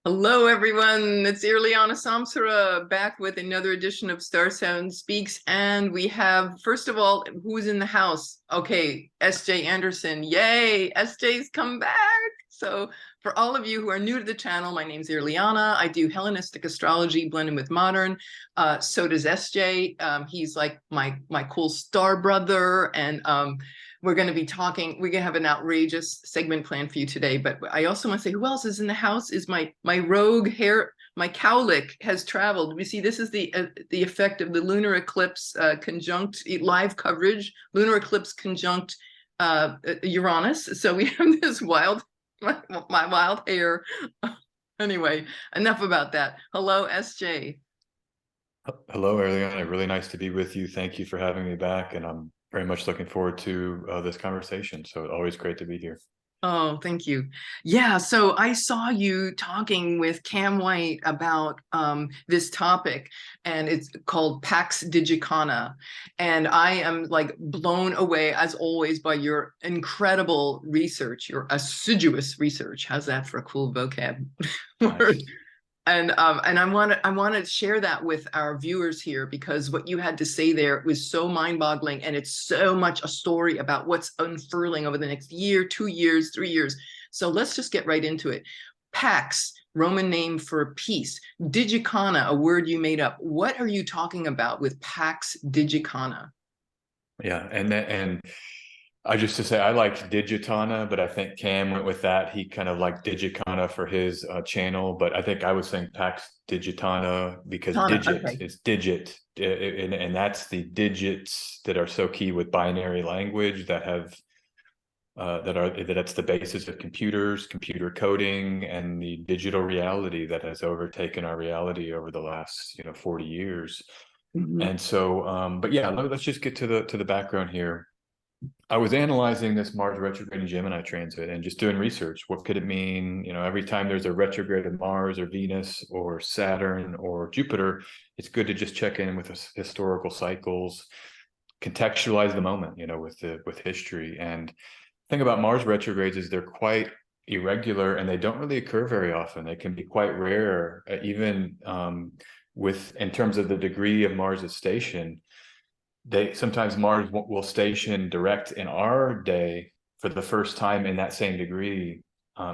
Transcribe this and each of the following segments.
Hello, everyone. It's Irliana Samsara back with another edition of StarSound Speaks. And we have, first of all, who's in the house? Okay, SJ Anderson. Yay, SJ's come back. So for all of you who are new to the channel, my name's Irliana. I do Hellenistic astrology blended with modern. So does SJ. He's like my cool star brother. And we're going to be talking, we're going to have an outrageous segment planned for you today, but I also want to say who else is in the house is my rogue hair, my cowlick has traveled. We see this is the effect of the lunar eclipse conjunct live coverage, lunar eclipse conjunct Uranus. So we have this wild, my wild hair. Anyway, enough about that. Hello, SJ. Hello, Ariana. Really nice to be with you. Thank you for having me back. And I'm very much looking forward to this conversation. So always great to be here. Oh, thank you. Yeah, so I saw you talking with Cam White about this topic, and it's called Pax Digicana. And I am like blown away, as always, by your incredible research, your assiduous research. How's that for a cool vocab word? Nice. And I want to share that with our viewers here, because what you had to say there was so mind-boggling, and it's so much a story about what's unfurling over the next year, 2 years, 3 years. So let's just get right into it. Pax, Roman name for peace. Digicana, a word you made up. What are you talking about with Pax Digicana? Yeah, and I just to say I liked Digitana, but I think Cam went with that. He kind of liked Digicana for his channel, but I think I was saying Pax Digitana because Tana, digit okay. is digit, and that's the digits that are so key with binary language that have that's the basis of computers, computer coding, and the digital reality that has overtaken our reality over the last 40 years. Mhm. And so, but yeah, let's just get to the background here. I was analyzing this Mars retrograde in Gemini transit and just doing research. What could it mean? Every time there's a retrograde of Mars or Venus or Saturn or Jupiter, it's good to just check in with historical cycles, contextualize the moment, with history. And the thing about Mars retrogrades is they're quite irregular and they don't really occur very often. They can be quite rare, even in terms of the degree of Mars's station. Sometimes Mars will station direct in our day for the first time in that same degree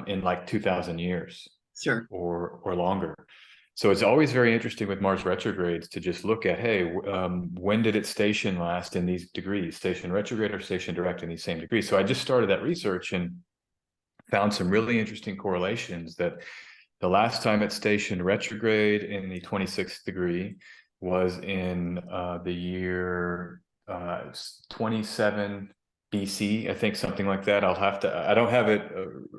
in like 2,000 years Sure. or longer. So it's always very interesting with Mars retrogrades to just look at, hey, when did it station last in these degrees, station retrograde or station direct in these same degrees? So I just started that research and found some really interesting correlations that the last time it stationed retrograde in the 26th degree was in the year 27 BC, I think, something like that. I don't have it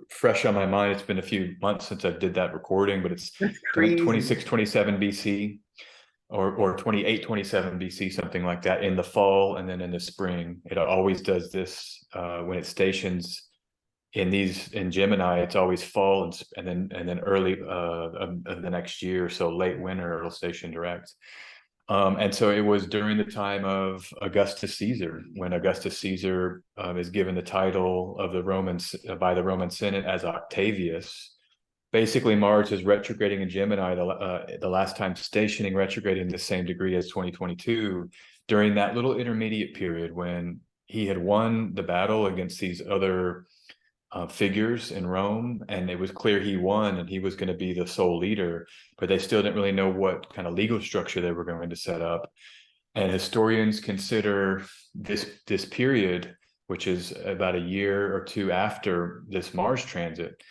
fresh on my mind. It's been a few months since I did that recording, but it's That's I think crazy. 26, 27 BC or 28, 27 BC, something like that, in the fall and then in the spring. It always does this when it stations in Gemini. It's always fall and then early of the next year, so late winter it'll station direct. And so it was during the time of Augustus Caesar, when Augustus Caesar is given the title of by the Roman Senate as Octavius. Basically, Mars is retrograding in Gemini, the last time stationing retrograding the same degree as 2022, during that little intermediate period when he had won the battle against these other figures in Rome, and it was clear he won and he was going to be the sole leader, but they still didn't really know what kind of legal structure they were going to set up. And historians consider this period, which is about a year or two after this Mars transit,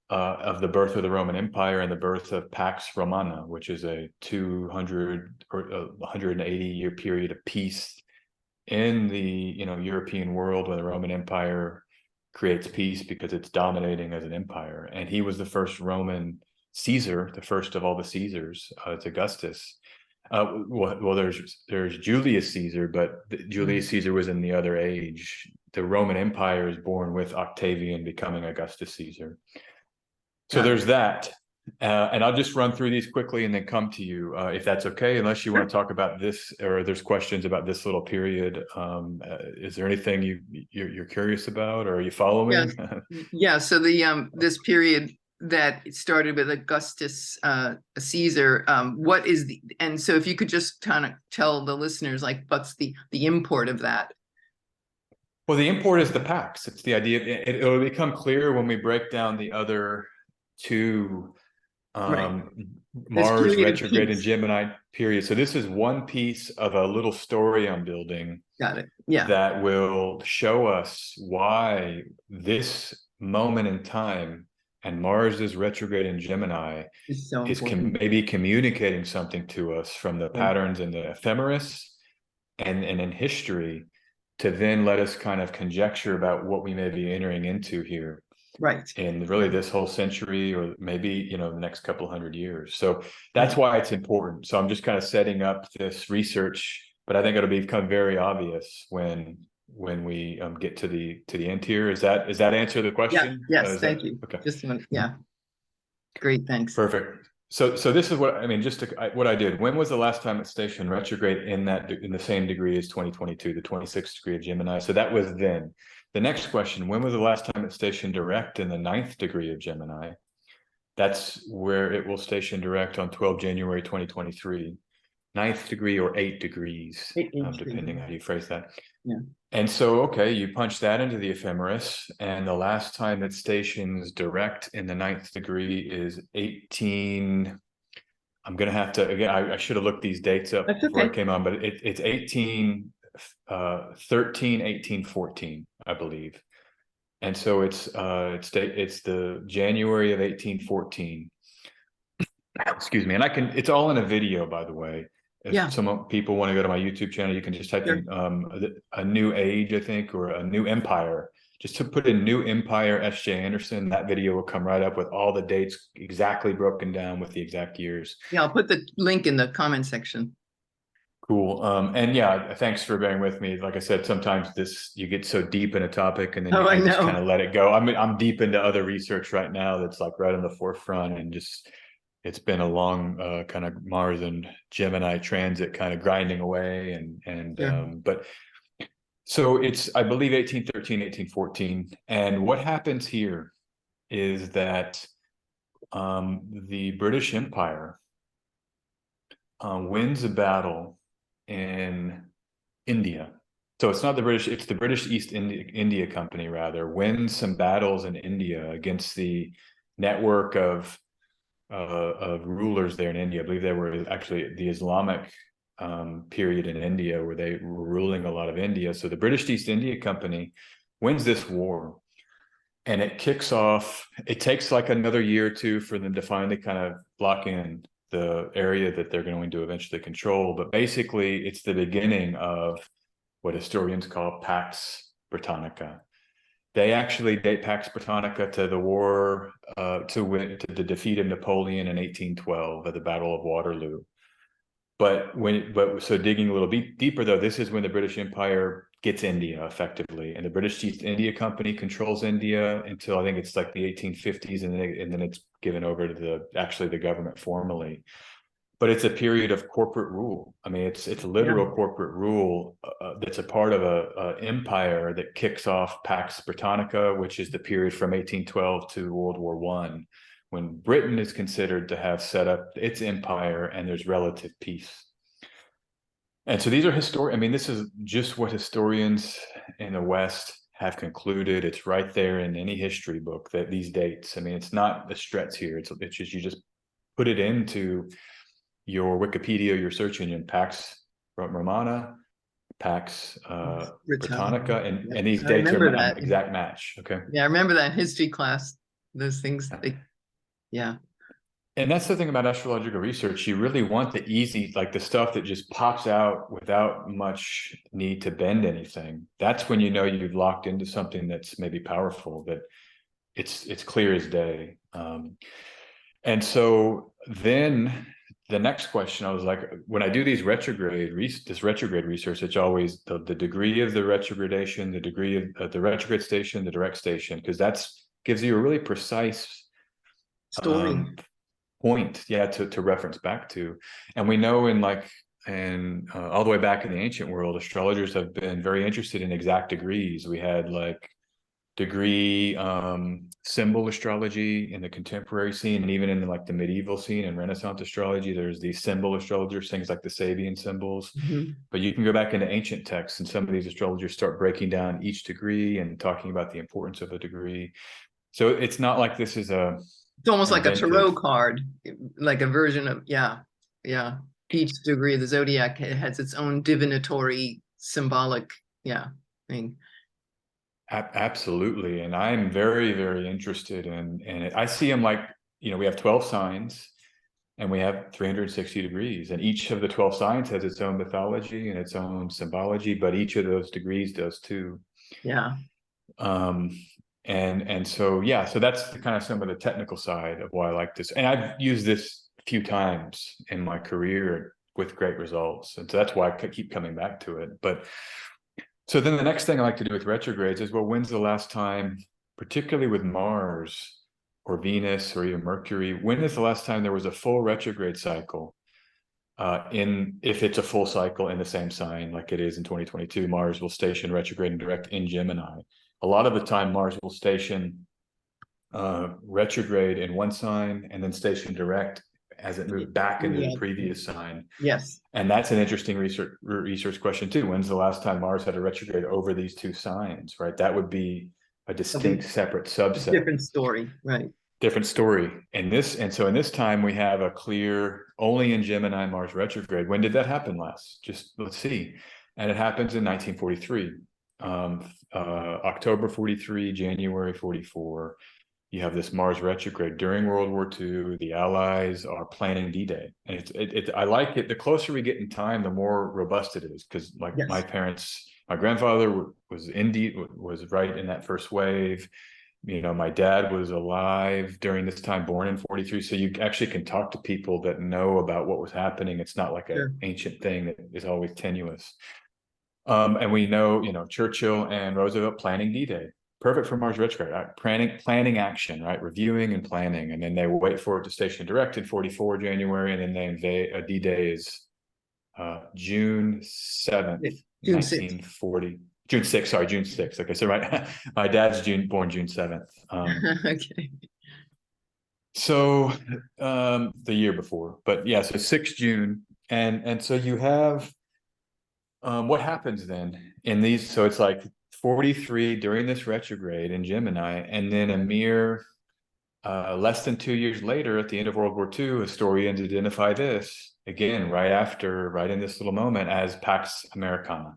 of the birth of the Roman Empire and the birth of Pax Romana, which is a 200 or 180 year period of peace in the European world, when the Roman Empire creates peace because it's dominating as an empire. And he was the first Roman Caesar, the first of all the Caesars. It's Augustus. Well, there's Julius Caesar, but Julius Caesar was in the other age. The Roman Empire is born with Octavian becoming Augustus Caesar. So there's that. And I'll just run through these quickly and then come to you, if that's okay, unless you want to talk about this or there's questions about this little period. Is there anything you're curious about, or are you following? Yeah. So the this period that it started with Augustus Caesar. What is and so if you could just kind of tell the listeners, like, what's the import of that? Well, the import is the Pax. It's the idea. It'll become clear when we break down the other two, Right. This Mars period of retrograde and peace. Gemini period. So this is one piece of a little story I'm building Got it. Yeah. that will show us why this moment in time and Mars is retrograde in Gemini It's so is important. maybe communicating something to us from the Right. patterns in the ephemeris and in history, to then let us kind of conjecture about what we may be entering into here Right. in really this whole century, or maybe, you know, the next couple hundred years. So that's Right. why it's important. So I'm just kind of setting up this research, but I think it'll become very obvious when we get to the end here. Is that answer the Yeah. question? Yes. Thank you. Okay? Just one. Yeah. Great. Thanks. Perfect. So this is what I mean. Just what I did. When was the last time it stationed retrograde in the same degree as 2022, the 26th degree of Gemini? So that was then. The next question: when was the last time it stationed direct in the 9th degree of Gemini? That's where it will station direct on 12 January 2023. 9th degree or 8 degrees, depending how you phrase that. Yeah. And so, okay, you punch that into the ephemeris, and the last time it stations direct in the 9th degree is 18. I'm going to have to, again, I should have looked these dates up That's before I okay. came on, but it's 1813, 1814, I believe. And so it's the January of 1814. Excuse me. And it's all in a video, by the way. If Yeah. some people want to go to my YouTube channel, you can just type Sure. in a new age, I think, or a new empire. Just to put in new empire S.J. Anderson, that video will come right up with all the dates exactly broken down with the exact years. Yeah. I'll put the link in the comment section. Cool. And yeah, thanks for bearing with me. Like I said, sometimes you get so deep in a topic and then Oh, I just know. kind of let it go. I mean, I'm deep into other research right now that's like right on the forefront, and just it's been a long kind of Mars and Gemini transit kind of grinding away. Sure. But so it's, I believe, 1813, 1814. And what happens here is that the British Empire wins a battle in India. So it's not the British, it's the British East India Company, rather, wins some battles in India against the network of rulers there in India. I believe they were actually the Islamic period in India, where they were ruling a lot of India. So the British East India Company wins this war, and it kicks off. It takes like another year or two for them to finally kind of lock in the area that they're going to eventually control. But basically, it's the beginning of what historians call Pax Britannica. They actually date Pax Britannica to the war to the defeat of Napoleon in 1812 at the Battle of Waterloo. But so digging a little bit deeper, though, this is when the British Empire gets India effectively, and the British East India Company controls India until I think it's like the 1850s, and then it's given over to the government formally. But it's a period of corporate rule. I mean, it's literal corporate rule that's a part of a empire that kicks off Pax Britannica, which is the period from 1812 to World War I, when Britain is considered to have set up its empire and there's relative peace. And so these are I mean, this is just what historians in the West have concluded. It's right there in any history book, that these dates. I mean, it's not a stretch here. It's just, you just put it into your Wikipedia, your search engine, Pax Romana, Pax Britannica, and these dates are an exact match. Okay. Yeah, I remember that in history class. Those things, yeah. And that's the thing about astrological research. You really want the easy, like the stuff that just pops out without much need to bend anything. That's when you know you've locked into something that's maybe powerful, that it's clear as day. And so then the next question, I was like, when I do these retrograde research, it's always the degree of the retrogradation, the degree of the retrograde station, the direct station, because that's gives you a really precise story point, to reference back to. And we know all the way back in the ancient world, astrologers have been very interested in exact degrees. We had like degree symbol astrology in the contemporary scene, and even in like the medieval scene and Renaissance astrology, there's these symbol astrologers, things like the Sabian symbols. But you can go back into ancient texts, and some of these astrologers start breaking down each degree and talking about the importance of a degree. So it's not like this is it's almost like a tarot inventive. card, like a version of, yeah. Each degree of the zodiac has its own divinatory symbolic, thing. Absolutely. And I'm very, very interested in it. I see them like, we have 12 signs and we have 360 degrees, and each of the 12 signs has its own mythology and its own symbology, but each of those degrees does too. Yeah. And so, so that's the kind of some of the technical side of why I like this. And I've used this a few times in my career with great results. And so that's why I keep coming back to it. But so then the next thing I like to do with retrogrades is, well, when's the last time, particularly with Mars or Venus or even Mercury, when is the last time there was a full retrograde cycle? If it's a full cycle in the same sign, like it is in 2022, Mars will station retrograde and direct in Gemini. A lot of the time, Mars will station retrograde in one sign and then station direct as it moves back into the previous sign. Yes. And that's an interesting research question too. When's the last time Mars had a retrograde over these two signs, right? That would be a distinct separate subset. Different story, right? Different story. And so in this time we have a clear only in Gemini Mars retrograde. When did that happen last? Just let's see. And it happens in 1943. October 43, January 44. You have this Mars retrograde during World War II. The Allies are planning D-Day, and I like it. The closer we get in time, the more robust it is, because like my parents, my grandfather was right in that first wave. My dad was alive during this time, born in 43. So you actually can talk to people that know about what was happening. It's not like an ancient thing that is always tenuous. And we know, Churchill and Roosevelt planning D-Day. Perfect for Mars retrograde, right? Planning action, right? Reviewing and planning. And then they wait for it to station direct in 44 January. And then they invade. D-Day is June 7th, 1940. June 6th, sorry, June 6th. Okay, so my dad's born June 7th. Okay. So the year before. But yeah, so 6 June. And so you have what happens then in these? So it's like 43 during this retrograde in Gemini, and then a mere less than 2 years later, at the end of World War II, historians identify this again right in this little moment as Pax Americana.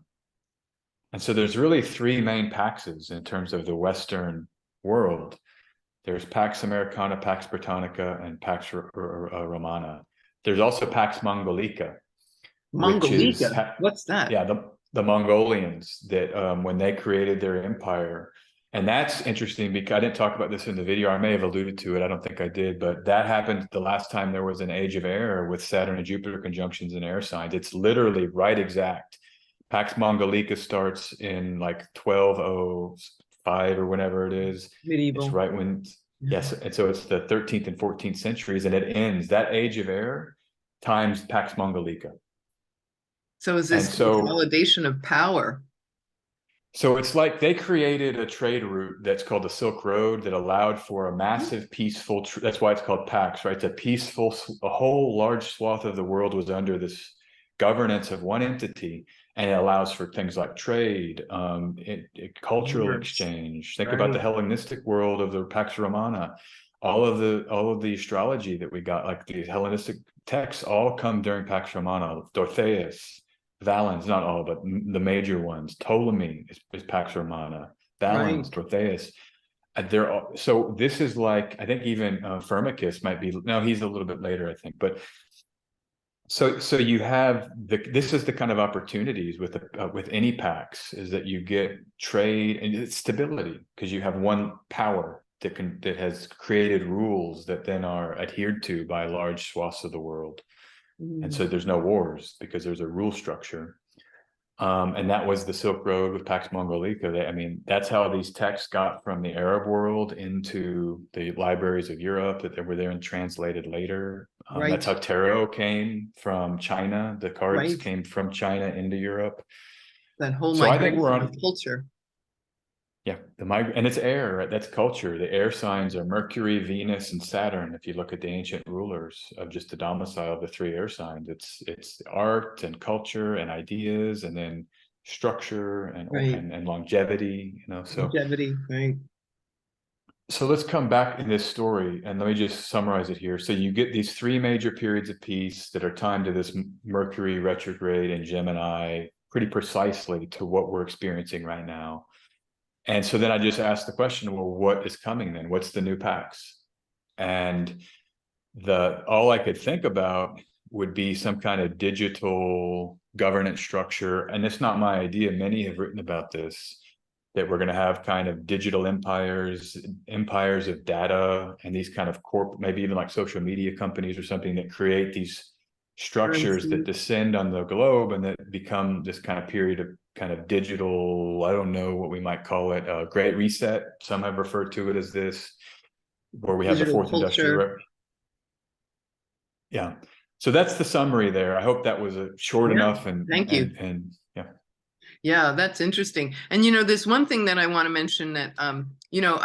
And so there's really three main Paxes in terms of the Western world. There's Pax Americana, Pax Britannica, and Pax Romana. There's also Pax Mongolica. What's that? Yeah, the Mongolians that when they created their empire. And that's interesting because I didn't talk about this in the video. I may have alluded to it. I don't think I did, but that happened the last time there was an age of air with Saturn and Jupiter conjunctions in air signs. It's literally right exact. Pax Mongolica starts in like 1205 or whenever it is. Medieval. It's right when, yes. And so it's the 13th and 14th centuries, and it ends that age of air times Pax Mongolica. So is this consolidation of power? So it's like they created a trade route that's called the Silk Road that allowed for a massive, peaceful, that's why it's called Pax, right? A whole large swath of the world was under this governance of one entity, and it allows for things like trade, cultural exchange. Think about the Hellenistic world of the Pax Romana. All of the astrology that we got, like the Hellenistic texts, all come during Pax Romana. Dorotheus, Valens, not all, but the major ones. Ptolemy is Pax Romana. Valens, Dorotheus. So this is like, I think even Firmicus might be. No, he's a little bit later, I think. But so you have this is the kind of opportunities with any Pax, is that you get trade and it's stability, because you have one power that has created rules that then are adhered to by large swaths of the world. And so there's no wars because there's a rule structure. And that was the Silk Road with Pax Mongolica. That's how these texts got from the Arab world into the libraries of Europe, that they were there and translated later. That's how tarot came from China. The cards came from China into Europe. That whole migration of culture. Yeah, and it's air, right? That's culture. The air signs are Mercury, Venus, and Saturn. If you look at the ancient rulers of just the domicile of the three air signs, it's art and culture and ideas, and then structure Right. and longevity. Longevity, right. So let's come back in this story and let me just summarize it here. So you get these three major periods of peace that are timed to this Mercury retrograde in Gemini, pretty precisely to what we're experiencing right now. And so then I just asked the question, well, what is coming then? What's the new Pax? And all I could think about would be some kind of digital governance structure. And it's not my idea. Many have written about this, that we're going to have kind of digital empires of data, and these kind of maybe even like social media companies or something that create these structures that descend on the globe and that become this kind of period of kind of digital, I don't know what we might call it, great reset. Some have referred to it as this, where we have the fourth industrial. Yeah. So that's the summary there. I hope that was short enough. And thank you. And yeah. Yeah, that's interesting. And there's one thing that I want to mention that I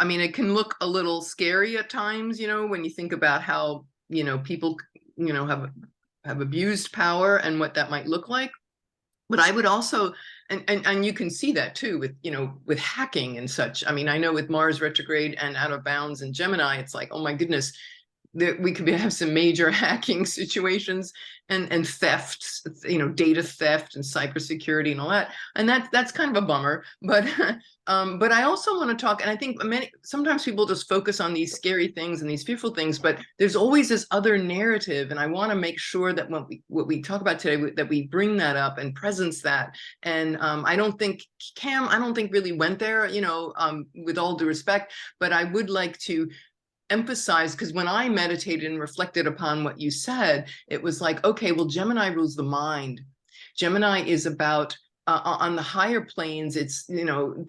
mean, it can look a little scary at times, when you think about how, people, have abused power and what that might look like. But I would also, and you can see that too with, with hacking and such. I mean, I know with Mars retrograde and out of bounds in Gemini, it's like, oh my goodness, we could have some major hacking situations and thefts, data theft and cybersecurity and all that. And that's kind of a bummer. But but I also want to talk, and I think sometimes people just focus on these scary things and these fearful things, but there's always this other narrative. And I want to make sure that what we talk about today, that we bring that up and presence that. And I don't think Cam really went there, with all due respect, but I would like to emphasize, because when I meditated and reflected upon what you said, it was like, okay, well, Gemini rules the mind. Gemini is about on the higher planes, it's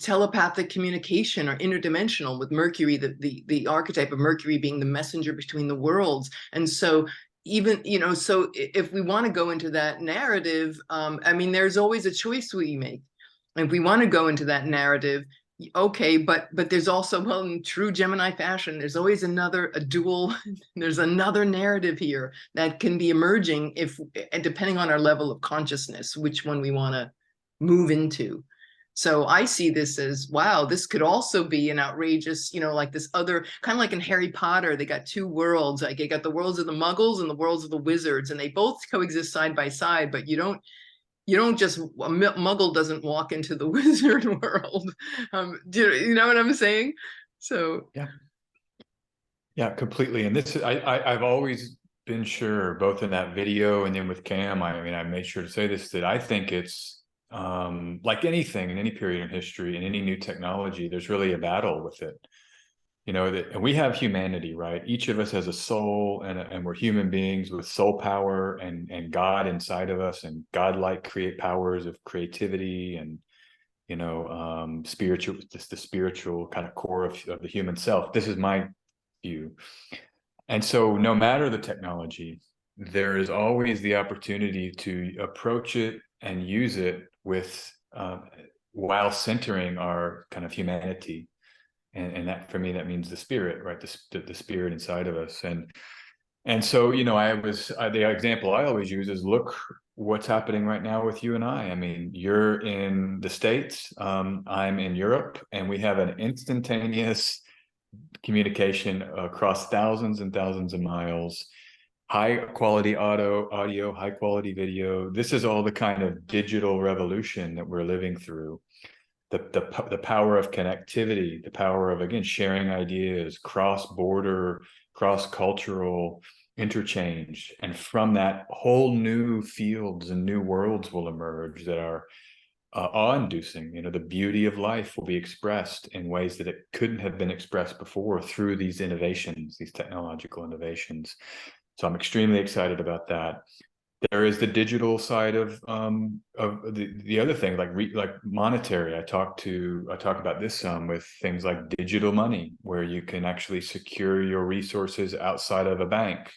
telepathic communication or interdimensional, with Mercury, the archetype of Mercury being the messenger between the worlds. And so even so if we want to go into that narrative, I mean, there's always a choice we make. And if we want to go into that narrative, okay, but there's also, well, in true Gemini fashion, there's always a dual, there's another narrative here that can be emerging depending on our level of consciousness, which one we want to move into. So I see this as, wow, this could also be an outrageous, like this other, kind of like in Harry Potter, they got two worlds. Like they got the worlds of the Muggles and the worlds of the wizards, and they both coexist side by side, but you don't just, a Muggle doesn't walk into the wizard world. Do you know what I'm saying? So yeah, completely. And this, I've always been sure, both in that video and then with Cam, I mean, I made sure to say this, that I think it's like anything in any period in history, in any new technology, there's really a battle with it. And we have humanity, right? Each of us has a soul, and we're human beings with soul power and God inside of us, and godlike powers of creativity and spiritual, just the spiritual kind of core of the human self. This is my view. And so no matter the technology, there is always the opportunity to approach it and use it with while centering our kind of humanity. And that, for me, that means the spirit, right? The spirit inside of us. And so, the example I always use is, look what's happening right now with you and I. I mean, you're in the States, I'm in Europe, and we have an instantaneous communication across thousands and thousands of miles, high quality audio, high quality video. This is all the kind of digital revolution that we're living through. The power of connectivity, the power of, again, sharing ideas, cross-border, cross-cultural interchange. And from that, whole new fields and new worlds will emerge that are awe-inducing. The beauty of life will be expressed in ways that it couldn't have been expressed before through these innovations, these technological innovations. So I'm extremely excited about that. There is the digital side of the other thing, like monetary. I talk about this some with things like digital money, where you can actually secure your resources outside of a bank,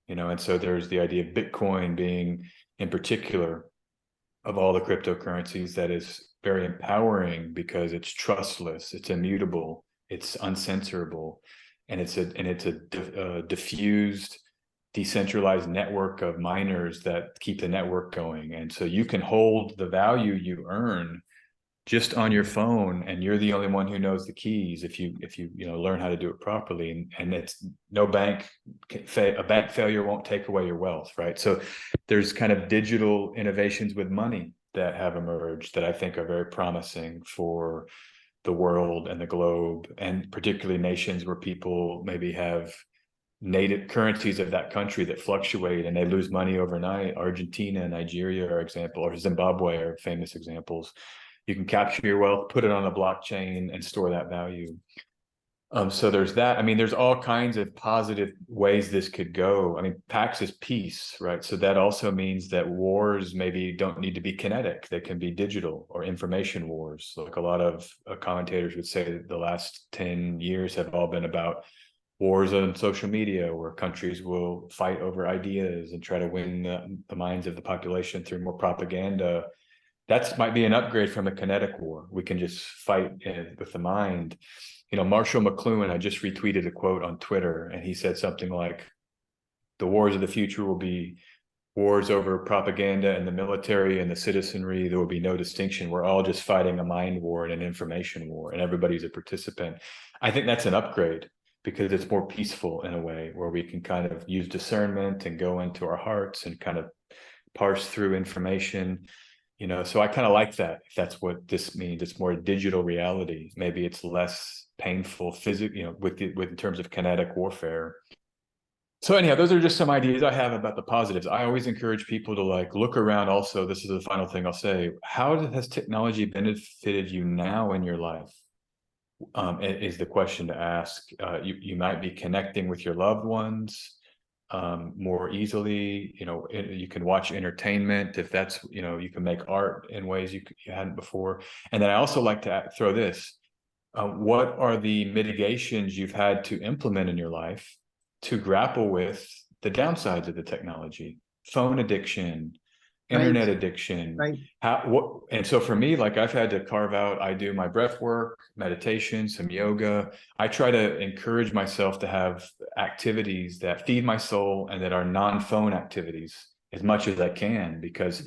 and so there's the idea of Bitcoin being, in particular, of all the cryptocurrencies, that is very empowering because it's trustless, it's immutable, it's uncensorable, and it's a diffused, decentralized network of miners that keep the network going. And so you can hold the value you earn just on your phone, and you're the only one who knows the keys if you learn how to do it properly. And it's no bank, a bank failure won't take away your wealth, right? So there's kind of digital innovations with money that have emerged that I think are very promising for the world and the globe, and particularly nations where people maybe have native currencies of that country that fluctuate and they lose money overnight. Argentina, Nigeria are example, or Zimbabwe are famous examples. You can capture your wealth, put it on a blockchain, and store that value. So there's that. I mean, there's all kinds of positive ways this could go. I mean, Pax is peace, right? So that also means that wars maybe don't need to be kinetic. They can be digital or information wars. Like a lot of commentators would say that the last 10 years have all been about wars on social media, where countries will fight over ideas and try to win the minds of the population through more propaganda. That might be an upgrade from a kinetic war. We can just fight with the mind. Marshall McLuhan, I just retweeted a quote on Twitter, and he said something like, the wars of the future will be wars over propaganda and the military and the citizenry. There will be no distinction. We're all just fighting a mind war and an information war, and everybody's a participant. I think that's an upgrade because it's more peaceful in a way, where we can kind of use discernment and go into our hearts and kind of parse through information. So I kind of like that, if that's what this means. It's more digital reality. Maybe it's less painful physically, with in terms of kinetic warfare. So anyhow, those are just some ideas I have about the positives. I always encourage people to look around. Also, this is the final thing I'll say. How has technology benefited you now in your life? Is the question to ask. You might be connecting with your loved ones more easily. You can watch entertainment, if that's, you can make art in ways you hadn't before. And then I also like to throw this. What are the mitigations you've had to implement in your life to grapple with the downsides of the technology? Phone addiction, internet addiction, Right. And so for me, I've had to carve out, I do my breath work, meditation, some yoga. I try to encourage myself to have activities that feed my soul and that are non-phone activities as much as I can, because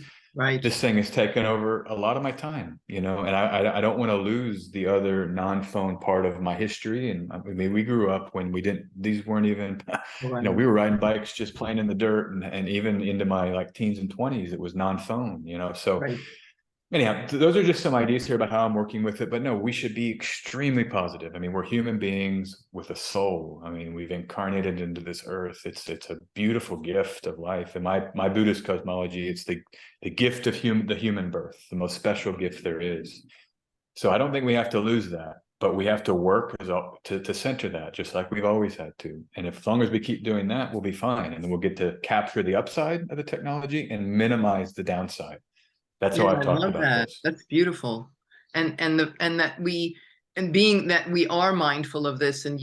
this thing has taken over a lot of my time, and I don't want to lose the other non-phone part of my history. And I mean, we grew up when these weren't even, we were riding bikes, just playing in the dirt, and even into my teens and 20s, it was non-phone, so anyhow, those are just some ideas here about how I'm working with it. But no, we should be extremely positive. I mean, we're human beings with a soul. I mean, we've incarnated into this earth. It's a beautiful gift of life. In my Buddhist cosmology, it's the gift of the human birth, the most special gift there is. So I don't think we have to lose that, but we have to work to center that, just like we've always had to. And as long as we keep doing that, we'll be fine. And then we'll get to capture the upside of the technology and minimize the downside. That's how I've talked about this. That's beautiful. And being that we are mindful of this, and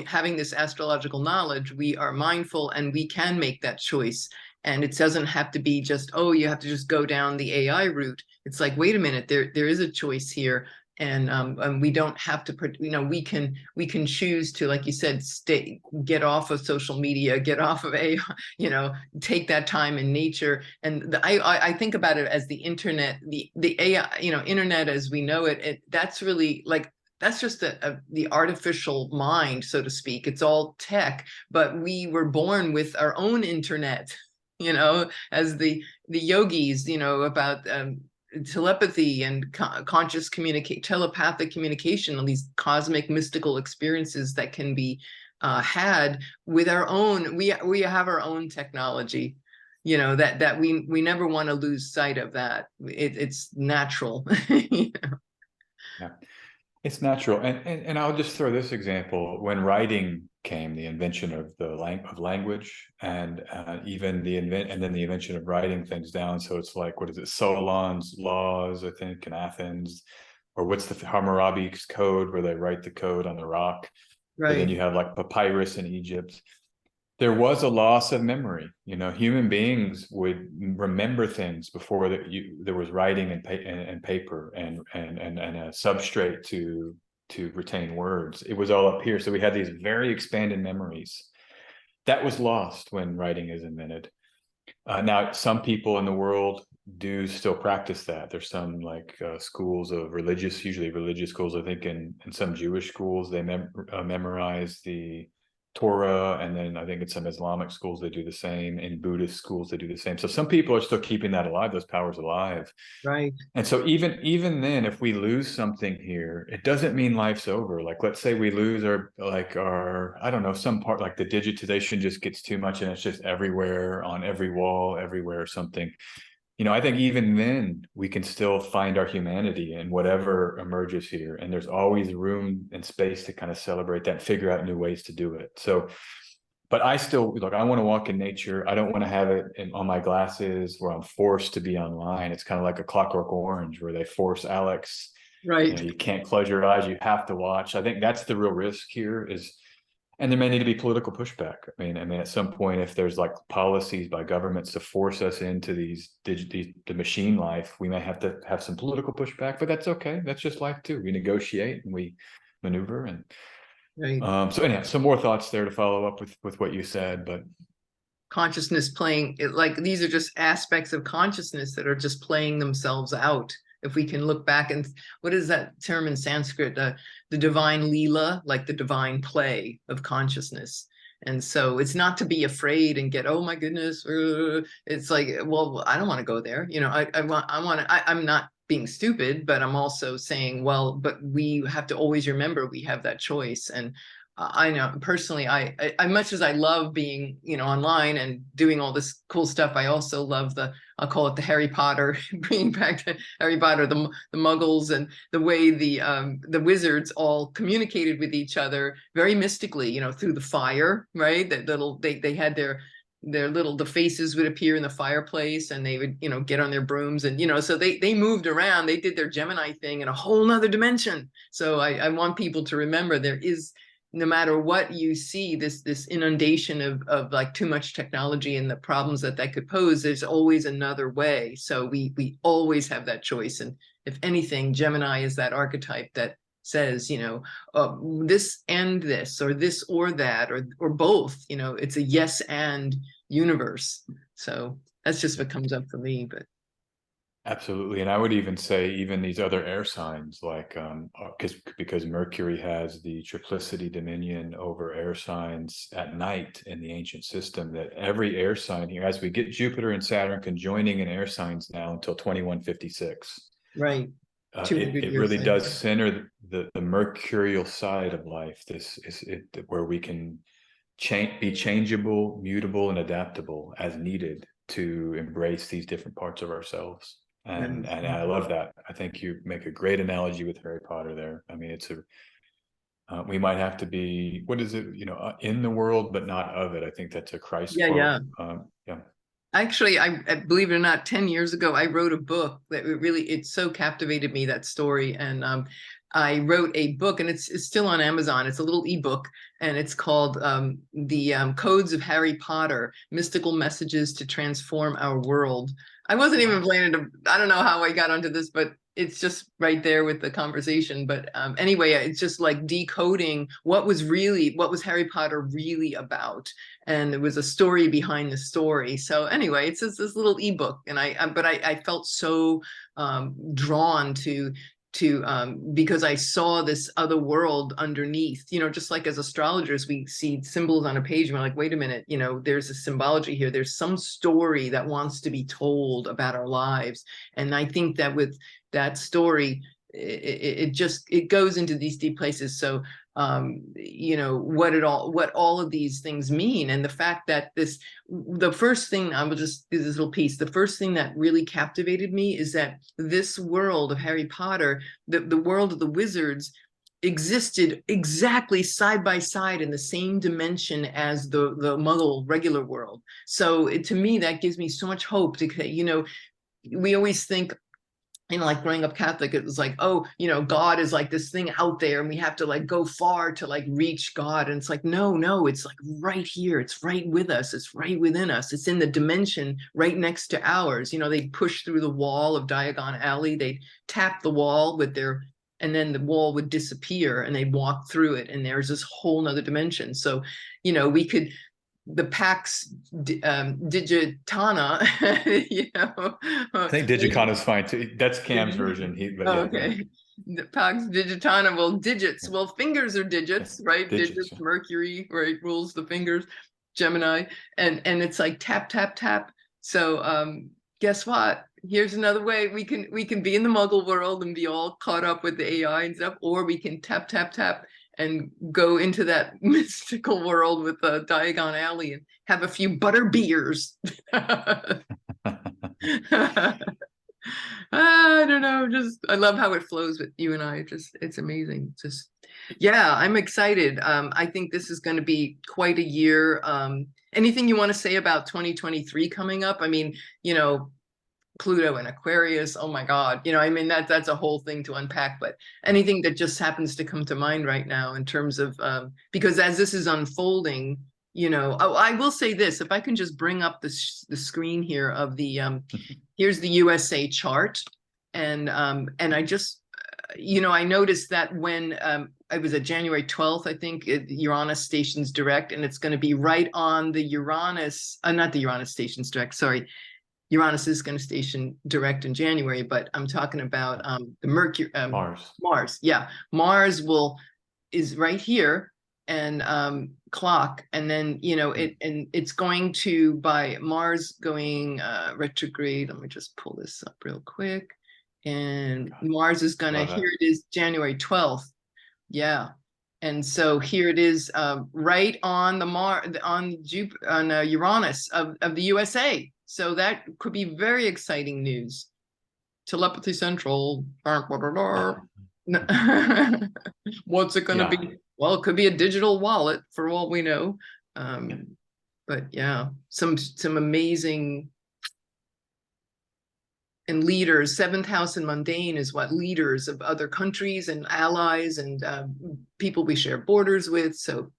having this astrological knowledge, we are mindful and we can make that choice. And it doesn't have to be just, you have to just go down the AI route. It's like, wait a minute, there is a choice here. And we don't have to, we can choose to, like you said, get off of social media, get off of AI, take that time in nature. And I think about it as the internet, the AI, internet as we know it, that's really that's just the artificial mind, so to speak. It's all tech, but we were born with our own internet, as the yogis, about telepathy and telepathic communication, and these cosmic mystical experiences that can be had with our own. We have our own technology, that we never want to lose sight of that. It's natural. Yeah, it's natural. And I'll just throw this example. When writing came, the invention of language, and even the invention of writing things down. So it's what is it, Solon's laws, I think, in Athens, or what's the Hammurabi's code, where they write the code on the rock. But then you have papyrus in Egypt. there was a loss of memory. You know, human beings would remember things before there was writing and paper and a substrate to retain words. It was all up here. So we had these very expanded memories. That was lost when writing is invented. Now, some people in the world do still practice that. There's some like schools of usually religious schools. I think in some Jewish schools, they memorize the Torah, and then I think in some Islamic schools they do the same. In Buddhist schools they do the same. So some people are still keeping that alive, those powers alive. Right. And so even then, if we lose something here, it doesn't mean life's over. Like, let's say we lose our I don't know, some part, like the digitization just gets too much and it's just everywhere, on every wall, everywhere or something. You know, I think even then we can still find our humanity in whatever emerges here. And there's always room and space to kind of celebrate that, figure out new ways to do it. So, but I still, look, I want to walk in nature. I don't want to have it on my glasses where I'm forced to be online. It's kind of like a Clockwork Orange where they force Alex, Right. you know, you can't close your eyes, you have to watch. I think that's the real risk here is, and there may need to be political pushback. I mean, at some point, if there's like policies by governments to force us into the machine life, we may have to have some political pushback, but that's okay. That's just life too. We negotiate and we maneuver. And Right. so anyhow, some more thoughts there to follow up with what you said, but Consciousness playing it, like these are just aspects of consciousness that are just playing themselves out. If we can look back and what is that term in Sanskrit, the divine Leela, like the divine play of consciousness. And so it's not to be afraid and get, oh my goodness, it's like, well, I don't want to go there, you know. I'm not being stupid, but I'm also saying, well, but we have to always remember we have that choice. And I know personally, I much as I love being, you know, online and doing all this cool stuff, I also love I'll call it the Harry Potter, bringing back to Harry Potter, the Muggles, and the way the wizards all communicated with each other very mystically, you know, through the fire, right? That little they had their little, the faces would appear in the fireplace and they would, you know, get on their brooms and, you know, so they moved around, they did their Gemini thing in a whole nother dimension. So I want people to remember there is, no matter what you see, this inundation of like too much technology and the problems that could pose, there's always another way. So we always have that choice. And if anything, Gemini is that archetype that says, you know, this and this, or this or that, or both, you know, it's a yes and universe. So that's just what comes up for me. But absolutely. And I would even say even these other air signs, like because Mercury has the triplicity dominion over air signs at night in the ancient system, that every air sign here, as we get Jupiter and Saturn conjoining in air signs now until 2156. right. It really does center the mercurial side of life. This is it, where we can be changeable, mutable, and adaptable as needed to embrace these different parts of ourselves. And I love that. I think you make a great analogy with Harry Potter there. I mean, it's we might have to be, what is it, you know, in the world but not of it. I think that's a Christ quote. Yeah. Yeah. Actually, I believe it or not, 10 years ago, I wrote a book that it so captivated me, that story. And I wrote a book, and it's still on Amazon. It's a little ebook, and it's called The Codes of Harry Potter, Mystical Messages to Transform Our World. I wasn't even planning to, I don't know how I got onto this, but it's just right there with the conversation. But anyway, it's just like decoding what was Harry Potter really about. And there was a story behind the story. So anyway, it's just this little ebook. And I felt so drawn to because I saw this other world underneath, you know, just like as astrologers, we see symbols on a page and we're like, wait a minute, you know, there's a symbology here. There's some story that wants to be told about our lives. And I think that with that story, it goes into these deep places. So you know, what all of these things mean, and the fact that the first thing, I will just do this little piece, the first thing that really captivated me is that this world of Harry Potter, the world of the wizards, existed exactly side by side in the same dimension as the Muggle regular world. So to me, that gives me so much hope to, you know, we always think like growing up Catholic, it was like, oh, God is like this thing out there and we have to like go far to like reach God. And it's like, no, it's like right here. It's right with us. It's right within us. It's in the dimension right next to ours. They push through the wall of Diagon Alley. They tap the wall with their, and then the wall would disappear and they'd walk through it. And there's this whole nother dimension. So, we could, the Pax Digitana, I think Digicana is fine too. That's Cam's version. But oh, yeah, okay. The Pax Digitana, well, digits. Well, fingers are digits, right? Digits. yeah. Mercury, right, rules the fingers. Gemini, and it's like tap, tap, tap. So guess what? Here's another way we can be in the Muggle world and be all caught up with the AI and stuff, or we can tap, tap, tap and go into that mystical world with Diagon Alley and have a few butter beers. I don't know, I love how it flows with you and I. It's amazing. Yeah, I'm excited. I think this is going to be quite a year. Anything you want to say about 2023 coming up? I mean, Pluto and Aquarius, oh my God, I mean, that's a whole thing to unpack, but anything that just happens to come to mind right now in terms of, because as this is unfolding, I will say this, if I can just bring up the screen here of the, here's the USA chart. And I just, I noticed that when I was at January 12th, I think Uranus stations direct, and it's going to be right on the Uranus, not the Uranus stations direct, sorry. Uranus is going to station direct in January, but I'm talking about the Mercury, Mars. Yeah, Mars is right here and clock, and then it's going to, by Mars going retrograde. Let me just pull this up real quick, and Mars is gonna, here it is, January 12th. Yeah. And so here it is, right on the Uranus of the USA. So that could be very exciting news. Telepathy Central. What's it going to be? Well, it could be a digital wallet for all we know. But yeah, some amazing. And leaders, seventh house and mundane is what leaders of other countries and allies and people we share borders with. So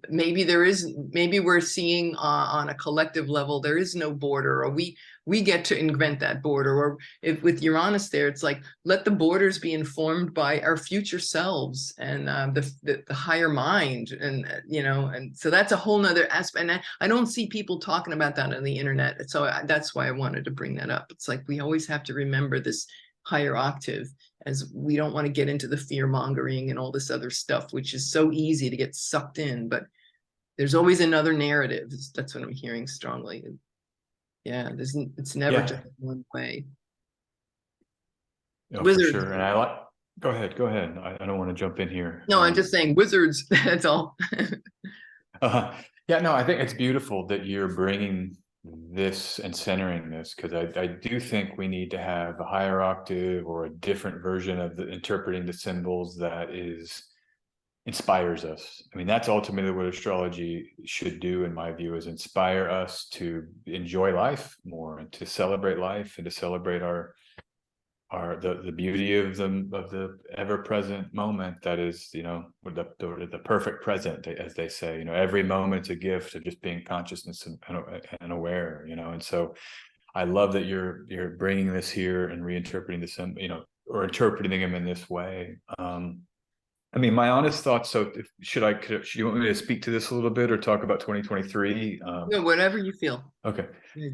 maybe we're seeing on a collective level, there is no border, or we get to invent that border. Or if with Uranus there, it's like, let the borders be informed by our future selves and the higher mind. And, and so that's a whole nother aspect. And I don't see people talking about that on the internet. So that's why I wanted to bring that up. It's like, we always have to remember this higher octave, as we don't want to get into the fear mongering and all this other stuff, which is so easy to get sucked in, but there's always another narrative. That's what I'm hearing strongly. Yeah, it's never just one way. No, for sure. And go ahead. I don't want to jump in here. No, I'm just saying wizards, that's all. Yeah, no, I think it's beautiful that you're bringing this and centering this, because I do think we need to have a higher octave or a different version of interpreting the symbols that inspires us. I mean, that's ultimately what astrology should do, in my view, is inspire us to enjoy life more and to celebrate life and to celebrate the beauty of the ever-present moment that is, the perfect present, as they say. Every moment's a gift of just being consciousness and aware. And so I love that you're bringing this here and reinterpreting this, or interpreting them in this way. I mean, my honest thoughts. So, should you want me to speak to this a little bit, or talk about 2023? No, whatever you feel. Okay.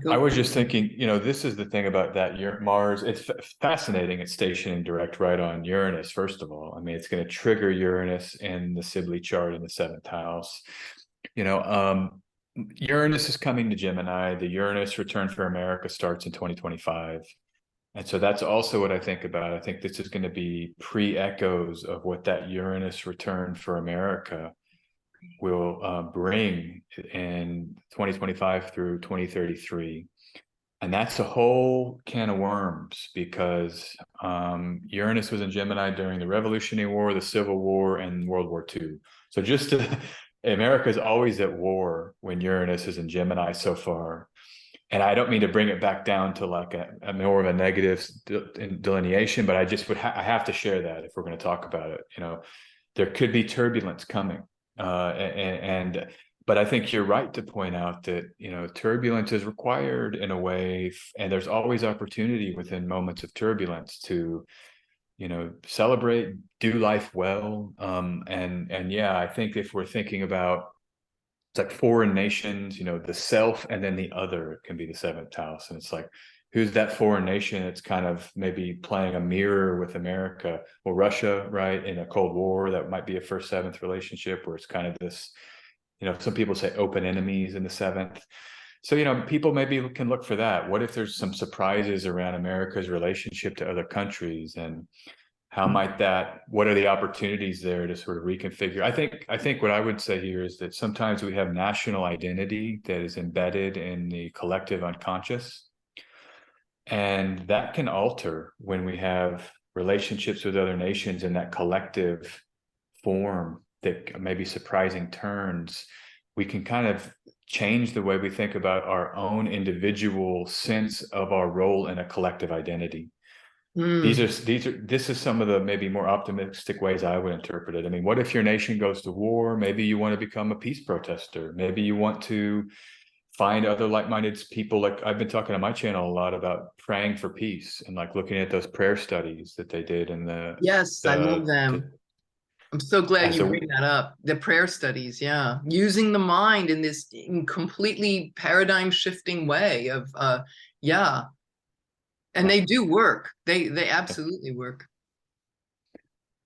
I was just thinking, this is the thing about that Mars. It's fascinating. It's stationing direct right on Uranus. First of all, I mean, it's going to trigger Uranus in the Sibley chart in the 7th house. Uranus is coming to Gemini. The Uranus return for America starts in 2025. And so that's also what I think about. I think this is going to be pre-echoes of what that Uranus return for America will bring in 2025 through 2033. And that's a whole can of worms, because Uranus was in Gemini during the Revolutionary War, the Civil War, and World War II. So America is always at war when Uranus is in Gemini so far. and I don't mean to bring it back down to like a more of a negative delineation, but I just I have to share that if we're going to talk about it. You know, there could be turbulence coming, but I think you're right to point out that, you know, turbulence is required in a way, and there's always opportunity within moments of turbulence to, you know, celebrate, do life well. And yeah, I think if we're thinking about, it's like foreign nations, you know, the self and then the other can be the seventh house. And it's like, who's that foreign nation? It's kind of maybe playing a mirror with America. Well, Russia, right, in a Cold War, that might be a first seventh relationship where it's kind of this, you know, some people say open enemies in the seventh. So, you know, people maybe can look for that. What if there's some surprises around America's relationship to other countries, and how might that, what are the opportunities there to sort of reconfigure? I think what I would say here is that sometimes we have national identity that is embedded in the collective unconscious, and that can alter when we have relationships with other nations in that collective form that maybe surprising turns. We can kind of change the way we think about our own individual sense of our role in a collective identity. This is some of the maybe more optimistic ways I would interpret it. I mean, what if your nation goes to war? Maybe you want to become a peace protester. Maybe you want to find other like-minded people. Like I've been talking on my channel a lot about praying for peace and like looking at those prayer studies that they did in Yes, I love them. I'm so glad as you a, bring that up. The prayer studies, yeah. Using the mind in this completely paradigm shifting way of yeah. And they do work. They absolutely work.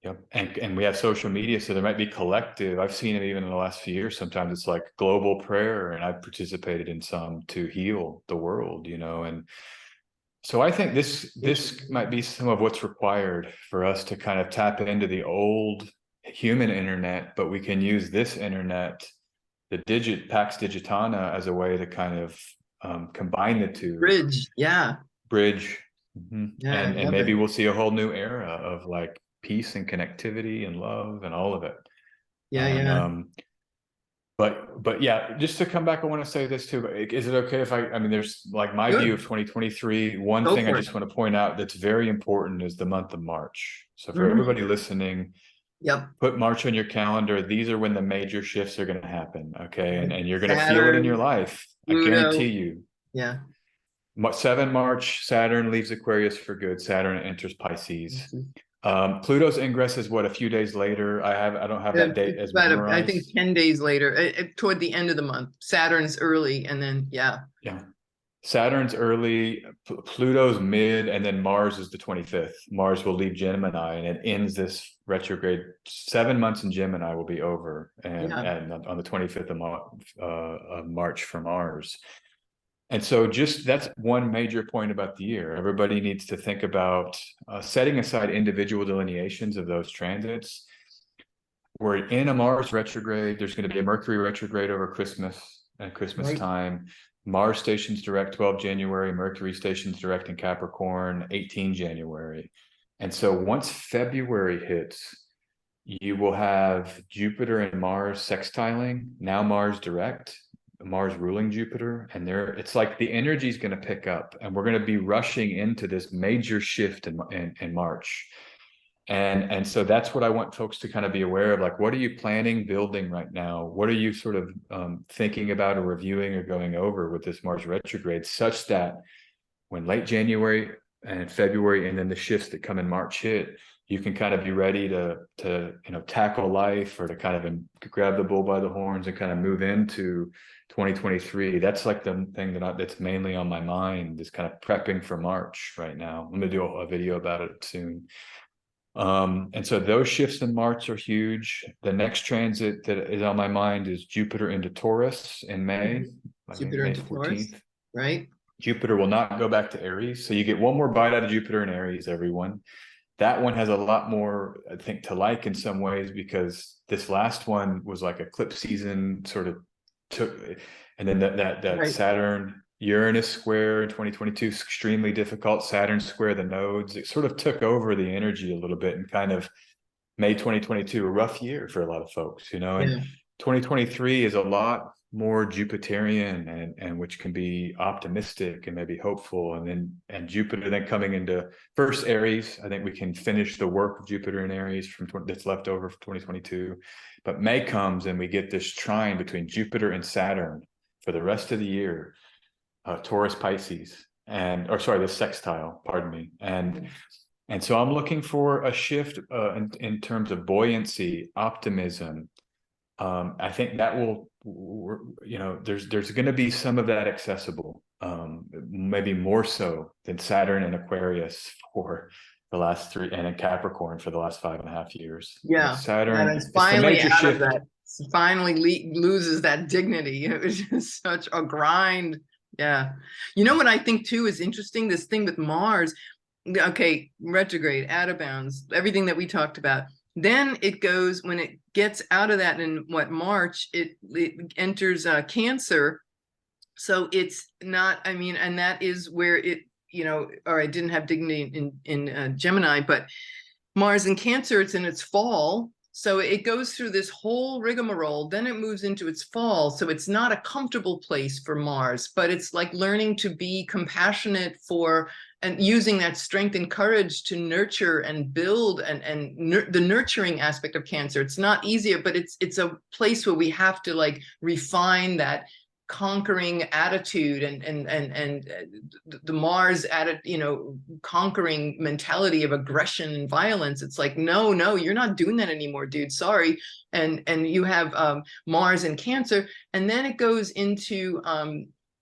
Yep. And we have social media, so there might be collective. I've seen it even in the last few years. Sometimes it's like global prayer, and I've participated in some to heal the world, you know. And so I think this might be some of what's required for us to kind of tap into the old human internet, but we can use this internet, the Pax Digitana, as a way to kind of combine the two. Bridge, yeah. Bridge. Yeah, I And love maybe it. we'll see a whole new era of like peace and connectivity and love and all of it. Yeah, And yeah. but yeah, just to come back, I want to say this too. But is it okay if I mean, there's like my view of Good. 2023. One Go thing I for it. just want to point out that's very important is the month of March. So for Mhm. everybody listening, Yep. put March on your calendar. These are when the major shifts are going to happen. Okay. Right. And you're going to feel it in your Saturn, life. I guarantee Pluto. you. Yeah. 7 March, Saturn leaves Aquarius for good. Saturn enters Pisces. Mhm. Pluto's ingress is what, a few days later. I don't have that date It's as about, I think, memorized. 10 days later, toward the end of the month. Saturn's early, and then, yeah. Yeah. Saturn's early, Pluto's mid, and then Mars is the 25th. Mars will leave Gemini, and it ends this retrograde. 7 months in Gemini will be over, and Yeah. on the 25th of March for Mars. And so just that's one major point about the year. Everybody needs to think about setting aside individual delineations of those transits. We're in a Mars retrograde. There's going to be a Mercury retrograde over Christmas and Christmas Right. time. Mars stations direct 12 January, Mercury stations direct in Capricorn 18 January. And so once February hits, you will have Jupiter and Mars sextiling, now Mars direct, Mars ruling Jupiter, and it's like the energy is going to pick up, and we're going to be rushing into this major shift in March. And so that's what I want folks to kind of be aware of. Like, what are you planning, building right now? What are you sort of thinking about or reviewing or going over with this Mars retrograde, such that when late January and February and then the shifts that come in March hit, you can kind of be ready to tackle life, or to kind of grab the bull by the horns and kind of move into 2023. That's like the thing that's mainly on my mind, is kind of prepping for March right now. I'm going to do a video about it soon. And so those shifts in March are huge. The next transit that is on my mind is Jupiter into Taurus in May, I think Jupiter May into Taurus, 14th. right? Jupiter will not go back to Aries. So you get one more bite out of Jupiter and Aries, everyone. That one has a lot more, I think, to like in some ways, because this last one was like eclipse season sort of took, and then that Right. Saturn Uranus square in 2022 is extremely difficult. Saturn square the nodes, it sort of took over the energy a little bit and kind of made 2022 a rough year for a lot of folks, you know. And Yeah. 2023 is a lot more Jupiterian and which can be optimistic and maybe hopeful. And Jupiter then coming into first Aries. I think we can finish the work of Jupiter in Aries that's left over from 2022. But May comes and we get this trine between Jupiter and Saturn for the rest of the year, Taurus Pisces, this sextile, pardon me. And so I'm looking for a shift in terms of buoyancy, optimism. I think that will, there's going to be some of that accessible, maybe more so than Saturn and Aquarius for the last 3, and in Capricorn for the last 5.5 years. Yeah, Saturn, and it's the finally major out shift. of that. Finally loses that dignity. It was just such a grind. Yeah. You know what I think too is interesting? This thing with Mars. Okay, retrograde, out of bounds, everything that we talked about. Then it goes, when it gets out of that in March, it enters Cancer. So it's not, I mean, and that is where it, or I didn't have dignity in Gemini, but Mars in Cancer, it's in its fall. So it goes through this whole rigmarole, then it moves into its fall. So it's not a comfortable place for Mars, but it's like learning to be compassionate for, and using that strength and courage to nurture and build, the nurturing aspect of Cancer. It's not easier, but it's a place where we have to like refine that conquering attitude and the Mars conquering mentality of aggression and violence. It's like, no, you're not doing that anymore, dude. Sorry. And you have Mars in Cancer, and then it goes into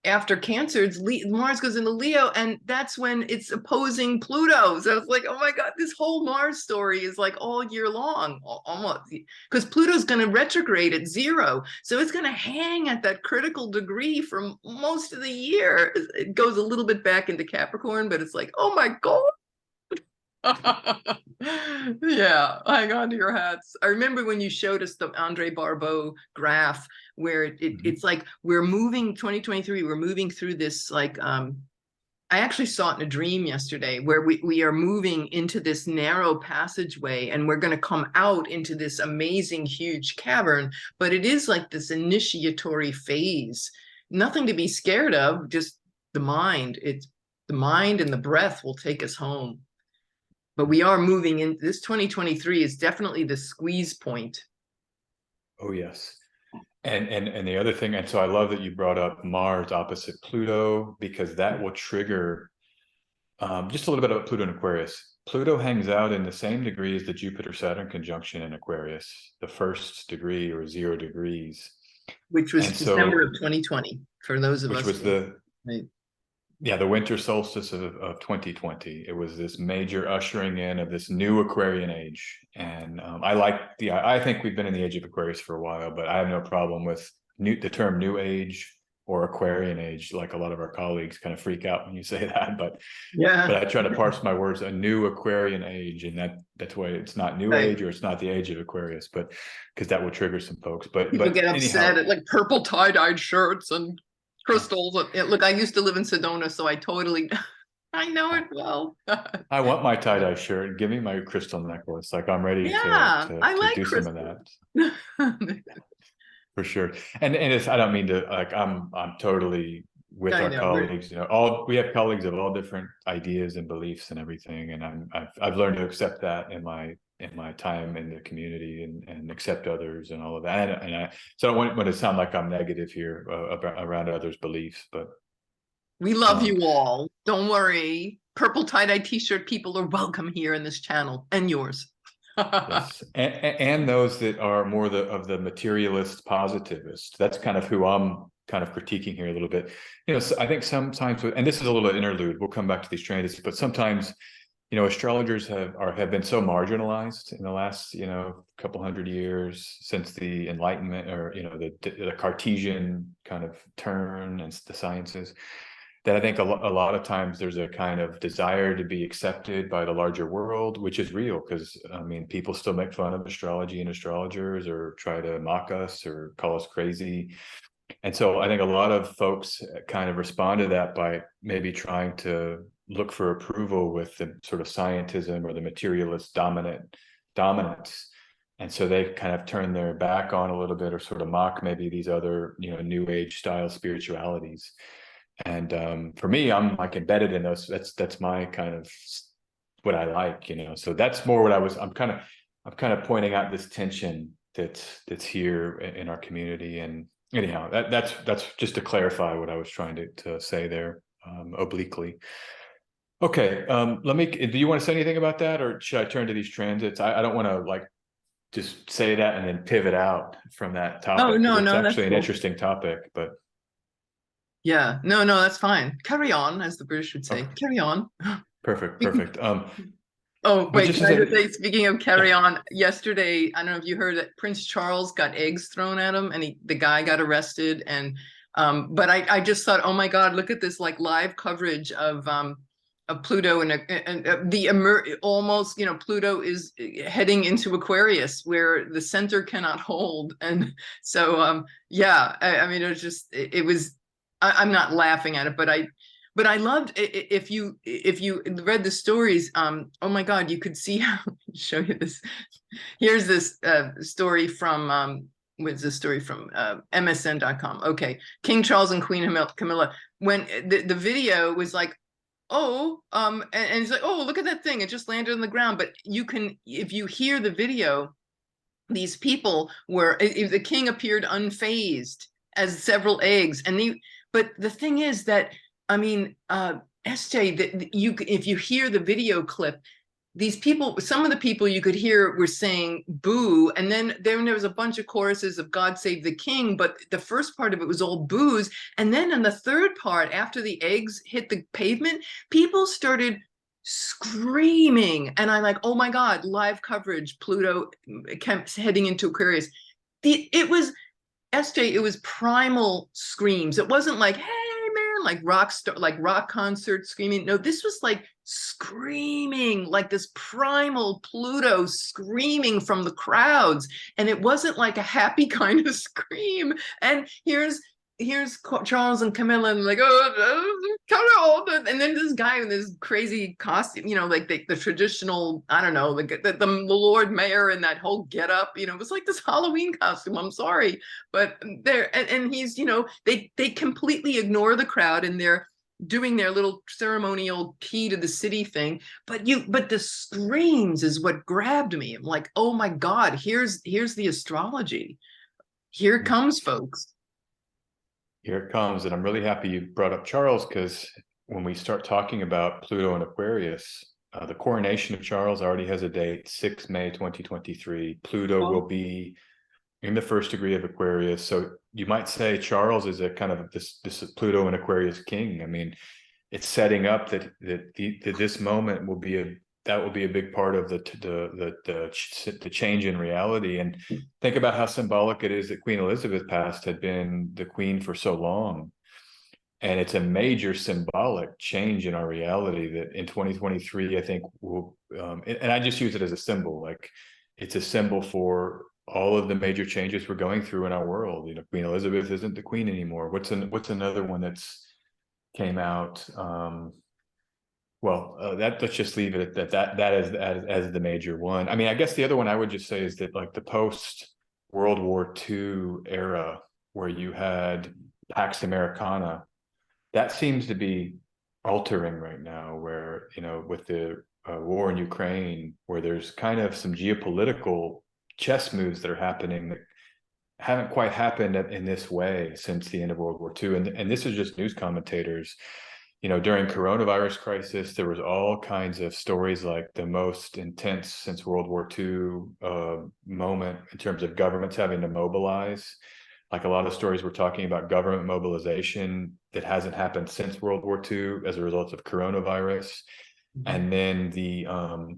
after Cancer, Mars goes into Leo, and that's when it's opposing Pluto. So it's like, oh my God, this whole Mars story is like all year long, almost, because Pluto's going to retrograde at 0. So it's going to hang at that critical degree for most of the year. It goes a little bit back into Capricorn, but it's like, oh my God. Yeah, hang on to your hats. I remember when you showed us the Andre Barbeau graph where it's like we're moving 2023, we're moving through this like I actually saw it in a dream yesterday where we are moving into this narrow passageway, and we're going to come out into this amazing huge cavern, but it is like this initiatory phase. Nothing to be scared of, just the mind. It's the mind and the breath will take us home. But we are moving in. This 2023 is definitely the squeeze point. Oh, yes. And the other thing, and so I love that you brought up Mars opposite Pluto, because that will trigger just a little bit about Pluto and Aquarius. Pluto hangs out in the same degree as the Jupiter-Saturn conjunction in Aquarius, the first degree or 0 degrees. Which was December of 2020, for those of us. Which was the winter solstice of 2020. It was this major ushering in of this new Aquarian age. And I think we've been in the age of Aquarius for a while, but I have no problem with the term new age or Aquarian age. Like a lot of our colleagues kind of freak out when you say that, but I try to parse my words, a new Aquarian age. And that's why it's not new age, or it's not the age of Aquarius, but because that will trigger some folks. But people get upset at like purple tie-dyed shirts and crystals. Look, I used to live in Sedona, so I know it well. I want my tie-dye shirt. Give me my crystal necklace. Like I'm ready to do crystals. Some of that. For sure. And it's, I don't mean to, like, I'm totally with our colleagues, we have colleagues of all different ideas and beliefs and everything. And I've learned to accept that in my time in the community and accept others and all of that. So I don't want to sound like I'm negative here around others' beliefs, but we love you all. Don't worry. Purple tie-dye t-shirt people are welcome here in this channel, and yours. Yes. And those that are more of the materialist positivist. That's kind of who I'm kind of critiquing here a little bit. So I think sometimes, and this is a little interlude, we'll come back to these transits, but sometimes astrologers have been so marginalized in the last couple hundred years since the Enlightenment, or the Cartesian kind of turn and the sciences, that I think a lot of times there's a kind of desire to be accepted by the larger world, which is real, because people still make fun of astrology and astrologers, or try to mock us or call us crazy. And so I think a lot of folks kind of respond to that by maybe trying to look for approval with the sort of scientism or the materialist dominance. And so they kind of turn their back on a little bit, or sort of mock maybe these other, new age style spiritualities. And for me, I'm like embedded in those. That's my kind of what I like, So that's more what I'm kind of pointing out this tension that's here in our community. And anyhow, that's just to clarify what I was trying to say there, obliquely. Okay, do you want to say anything about that, or should I turn to these transits? I don't want to like just say that and then pivot out from that Oh, topic, because no, it's no, that's actually an cool. interesting topic. But Yeah, no, that's fine. Carry on, as the British would say. okay, Carry on. perfect. Oh, But wait, just can as I a just say, speaking of carry yeah, on, yesterday, I don't know if you heard that Prince Charles got eggs thrown at him and the guy got arrested. And but I just thought, oh my God, look at this like live coverage of Pluto and almost, Pluto is heading into Aquarius where the center cannot hold. And so yeah, I mean, it was, I'm not laughing at it, but I loved if you read the stories. Oh my God, you could see how show you this. Here's this story from what's the story from MSN.com. Okay, King Charles and Queen Camilla. When the video was like, oh, and it's like, oh, look at that thing, it just landed on the ground. But you can, if you hear the video, these people were, the king appeared unfazed as several eggs, but the thing is that, I mean, SJ, that if you hear the video clip, these people, some of the people you could hear were saying boo, and then there was a bunch of choruses of God Save the King, but the first part of it was all boos. And then in the third part, after the eggs hit the pavement, people started screaming. And I'm like, oh my God, live coverage, Pluto heading into Aquarius. It was, SJ, it was primal screams. It wasn't like, hey man, like rock concert screaming. No, this was like screaming, like this primal Pluto screaming from the crowds. And it wasn't like a happy kind of scream. And here's Charles and Camilla, and like, oh, come on. And then this guy in this crazy costume, like the traditional, I don't know, like the Lord Mayor in that whole getup, it was like this Halloween costume. I'm sorry, but there, and he's, they completely ignore the crowd, and they're doing their little ceremonial key to the city thing. But the screams is what grabbed me. I'm like, oh my God, here's the astrology. Here it comes, folks. here it comes. And I'm really happy you brought up Charles, because when we start talking about Pluto and Aquarius, the coronation of Charles already has a date, 6 May 2023. Pluto will be in the first degree of Aquarius. So you might say Charles is a kind of this Pluto and Aquarius king. I mean, it's setting up that this moment will be a big part of the change in reality. And think about how symbolic it is that Queen Elizabeth passed, had been the queen for so long. And it's a major symbolic change in our reality that in 2023, I think will, and I just use it as a symbol, like it's a symbol for all of the major changes we're going through in our world. Queen Elizabeth isn't the queen anymore. What's another one that's came out? Let's just leave it at that as the major one. I mean, I guess the other one I would just say is that, like, the post World War II era, where you had Pax Americana, that seems to be altering right now, where, with the war in Ukraine, where there's kind of some geopolitical chess moves that are happening that haven't quite happened in this way since the end of World War II. And this is just news commentators. During coronavirus crisis, there was all kinds of stories, like the most intense since World War II moment in terms of governments having to mobilize. Like, a lot of stories were talking about government mobilization that hasn't happened since World War II as a result of coronavirus. And then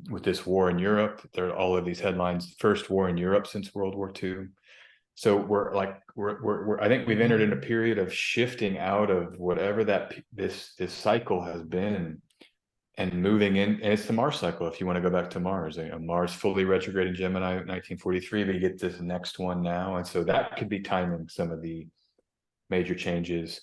with this war in Europe, there are all of these headlines: first war in Europe since World War II. So we're I think we've entered in a period of shifting out of whatever this cycle has been, and moving in. And it's the Mars cycle, if you want to go back to Mars. Mars fully retrograde in Gemini 1943. We get this next one now, and so that could be timing some of the major changes.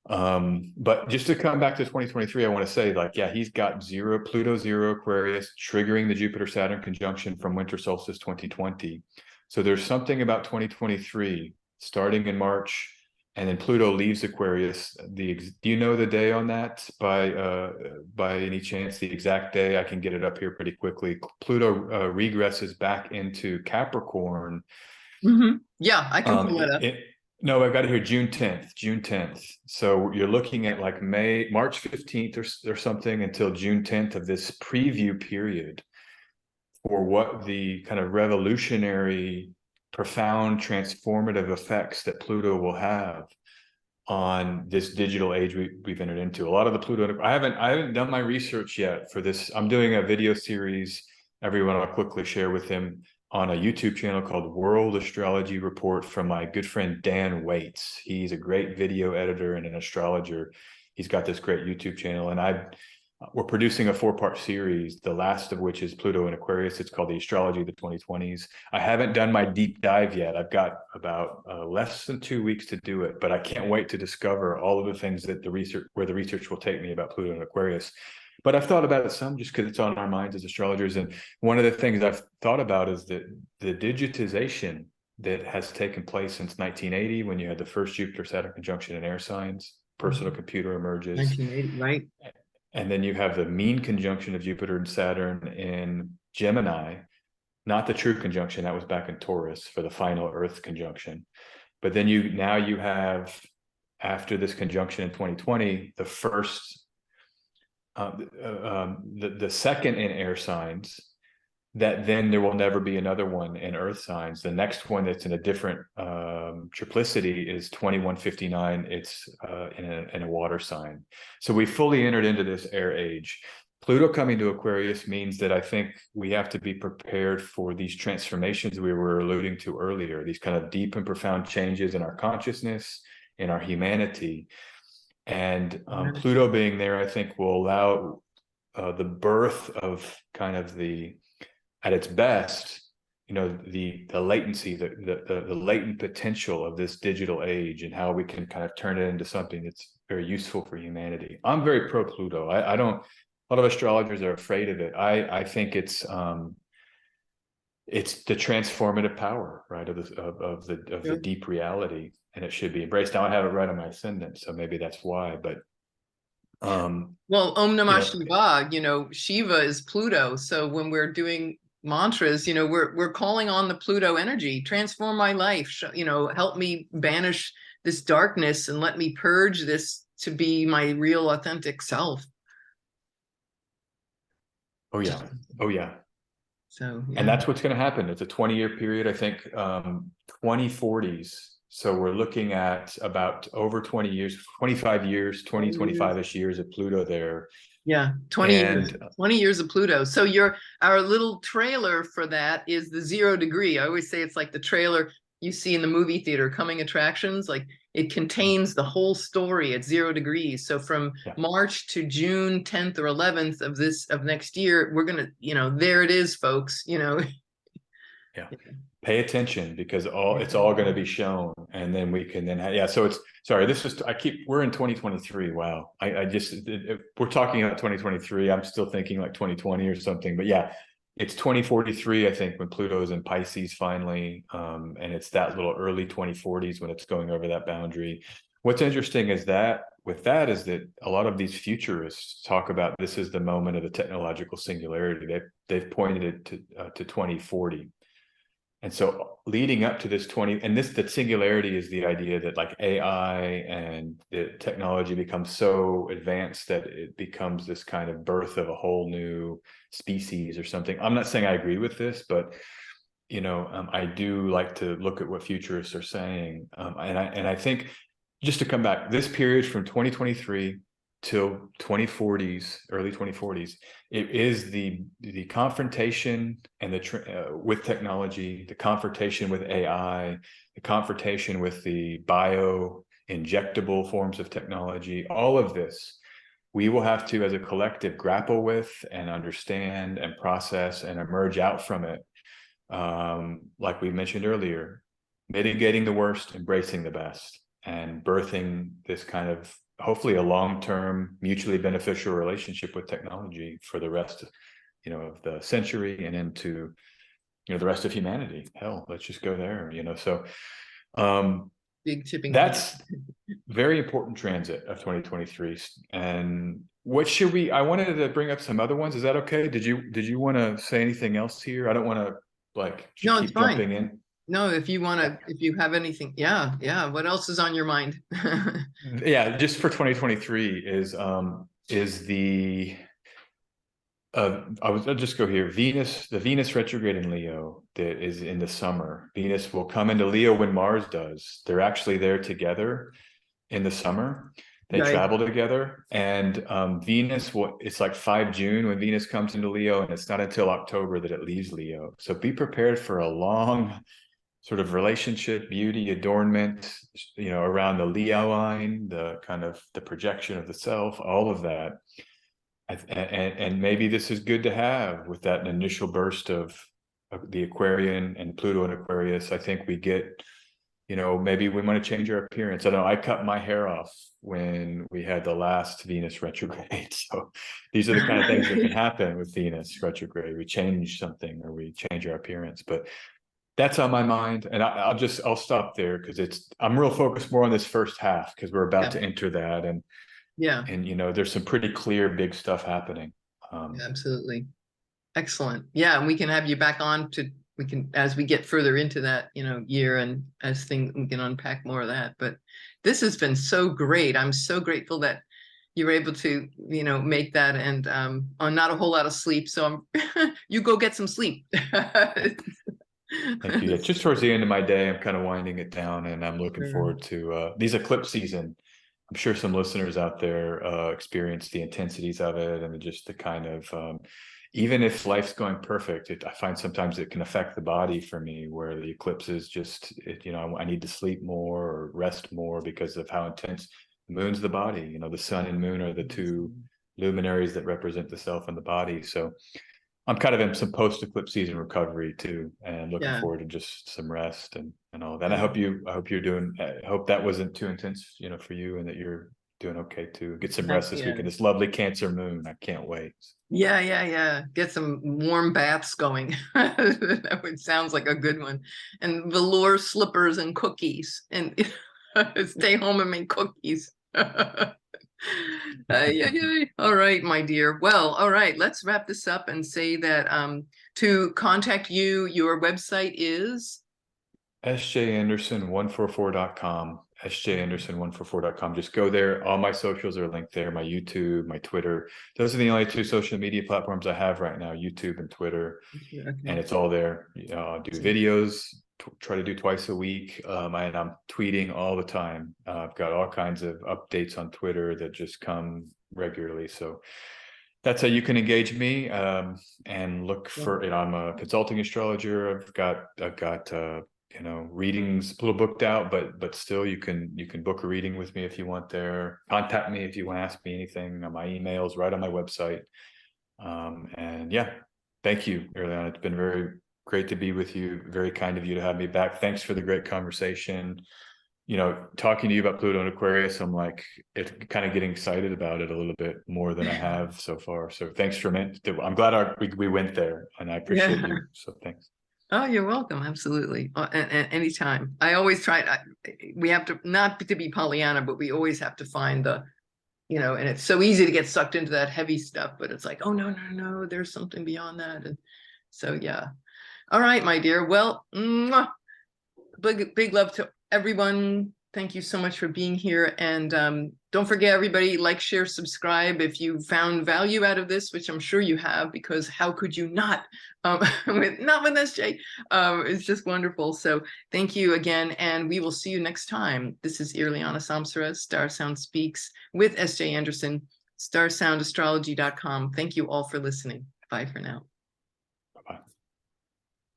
But just to come back to 2023, I want to say, like, yeah, he's got Pluto 0 Aquarius, triggering the Jupiter Saturn conjunction from winter solstice 2020. So there's something about 2023 starting in March, and then Pluto leaves Aquarius. Do you know the day on that by any chance? The exact day? I can get it up here pretty quickly. Pluto regresses back into Capricorn. Yeah, I can pull it up. No, I've got it here, June 10th, June 10th. So you're looking at like March 15th or something until June 10th of this preview period for what the kind of revolutionary, profound, transformative effects that Pluto will have on this digital age we've entered into. A lot of the Pluto, I haven't done my research yet for this. I'm doing a video series, everyone, I'll quickly share with him, on a YouTube channel called World Astrology Report from my good friend Dan Waits. He's a great video editor and an astrologer. He's got this great YouTube channel, and we're producing a 4-part series, the last of which is Pluto in Aquarius. It's called the Astrology of the 2020s. I haven't done my deep dive yet. I've got about less than 2 weeks to do it, but I can't wait to discover all of the things that where the research will take me about Pluto in Aquarius. But I've thought about it some just because it's on our minds as astrologers. And one of the things I've thought about is that the digitization that has taken place since 1980, when you had the first Jupiter-Saturn conjunction in air signs, personal computer emerges. 1980, right? And then you have the mean conjunction of Jupiter and Saturn in Gemini, not the true conjunction, that was back in Taurus for the final Earth conjunction. But then now you have, after this conjunction in 2020, the first the second in air signs, that then there will never be another one in earth signs. The next one that's in a different triplicity is 2159. It's in a water sign. So we fully entered into this air age. Pluto coming to Aquarius means that I think we have to be prepared for these transformations we were alluding to earlier, these kind of deep and profound changes in our consciousness, in our humanity. And Pluto being there, I think, will allow the birth of kind of at its best, the latency, the latent potential of this digital age, and how we can kind of turn it into something that's very useful for humanity. I'm very pro Pluto. I don't. A lot of astrologers are afraid of it. I think it's the transformative power, right, of the deep reality. And it should be embraced. Now I have it right on my ascendant, so maybe that's why. But well, Om Namah Shiva, Shiva is Pluto. So when we're doing mantras, we're calling on the Pluto energy. Transform my life. Help me banish this darkness and let me purge this to be my real, authentic self. Oh yeah. Oh yeah. So yeah. And that's what's going to happen. It's a 20-year period, I think, 2040s. So we're looking at about over 20 years, 25 years, 25-ish years of Pluto there. Yeah, 20 years of Pluto. So our little trailer for that is the 0 degree. I always say it's like the trailer you see in the movie theater, coming attractions. Like, it contains the whole story at 0 degrees. So from March to June 10th or 11th of next year, we're gonna, there it is, folks. Yeah. Pay attention, because it's all going to be shown, and then we can so it's, sorry, we're in 2023. Wow. We're talking about 2023. I'm still thinking like 2020 or something, but yeah, it's 2043, I think, when Pluto's in Pisces finally. And it's that little early 2040s when it's going over that boundary. What's interesting is that a lot of these futurists talk about this is the moment of the technological singularity. They've pointed it to 2040. And so leading up to this the singularity is the idea that like AI and the technology becomes so advanced that it becomes this kind of birth of a whole new species or something. I'm not saying I agree with this, but I do like to look at what futurists are saying. And I think, just to come back, this period from 2023 till 2040s, early 2040s, it is the confrontation and with technology, the confrontation with AI, the confrontation with the injectable forms of technology. All of this we will have to, as a collective, grapple with and understand and process and emerge out from it. Like we mentioned earlier, mitigating the worst, embracing the best, and birthing this kind of hopefully a long-term, mutually beneficial relationship with technology for the rest, of the century and into, the rest of humanity. Hell, let's just go there, So Big tipping point. that's very important transit of 2023. And what should I wanted to bring up some other ones. Is that okay? Did you want to say anything else here? I don't want to No, it's keep fine. jumping in. No, if you want to, if you have anything, yeah. What else is on your mind? Yeah, just for 2023 is the I'll just go here. The Venus retrograde in Leo that is in the summer. Venus will come into Leo when Mars does. They're actually there together in the summer. They Right. travel together, and Venus it's like 5 June when Venus comes into Leo, and it's not until October that it leaves Leo. So be prepared for a long sort of relationship, beauty, adornment, around the Leo line, the kind of the projection of the self, all of that. And maybe this is good to have with that initial burst of the Aquarian and Pluto and Aquarius. I think we get, maybe we want to change our appearance. I know I cut my hair off when we had the last Venus retrograde. So these are the kind of things that can happen with Venus retrograde. We change something or we change our appearance, but that's on my mind. And I'll stop there because I'm real focused more on this first half because we're about to enter that. And there's some pretty clear big stuff happening. Absolutely. Excellent. Yeah, and we can have you back on as we get further into that, year, and as we can unpack more of that. But this has been so great. I'm so grateful that you were able to, make that, and on not a whole lot of sleep. So you go get some sleep. Thank you. Yeah, just towards the end of my day, I'm kind of winding it down, and I'm looking forward to these eclipse season. I'm sure some listeners out there experience the intensities of it, and just the kind of even if life's going perfect, I find sometimes it can affect the body for me, where the eclipse is just, I need to sleep more or rest more because of how intense. The moon's the body. The sun and moon are the two luminaries that represent the self and the body. So I'm kind of in some post-eclipse season recovery too, and looking forward to just some rest and all that. I hope you're doing. I hope that wasn't too intense, for you, and that you're doing okay too. Get some rest this weekend. This lovely Cancer moon. I can't wait. Yeah. Get some warm baths going. That sounds like a good one. And velour slippers and cookies, and stay home and make cookies. All right, my dear. Well, all right, let's wrap this up and say that to contact you, your website is sjanderson144.com. sjanderson144.com. Just go there. All my socials are linked there. My YouTube, my Twitter. Those are the only two social media platforms I have right now, YouTube and Twitter. And it's all there. I do videos, try to do twice a week. And I'm tweeting all the time. I've got all kinds of updates on Twitter that just come regularly. So that's how you can engage me, and look for it. I'm a consulting astrologer. I've got readings a little booked out, but still you can book a reading with me if you want. There, contact me if you want to ask me anything. My email's right on my website. And yeah, thank you, Erliana. It's been very great to be with you. Very kind of you to have me back. Thanks for the great conversation. Talking to you about Pluto and Aquarius, I'm kind of getting excited about it a little bit more than I have so far. So thanks I'm glad we went there, and I appreciate you. So thanks. Oh, you're welcome. Absolutely. And anytime. I always try. We have to, not to be Pollyanna, but we always have to find the, and it's so easy to get sucked into that heavy stuff, but it's like, oh, no, there's something beyond that. And so, yeah. All right, my dear. Well, big love to everyone. Thank you so much for being here. And don't forget, everybody, like, share, subscribe if you found value out of this, which I'm sure you have, because how could you not? Not with SJ. It's just wonderful. So thank you again, and we will see you next time. This is Irliana Samsara, StarSound Speaks, with SJ Anderson, StarSoundastrology.com. Thank you all for listening. Bye for now.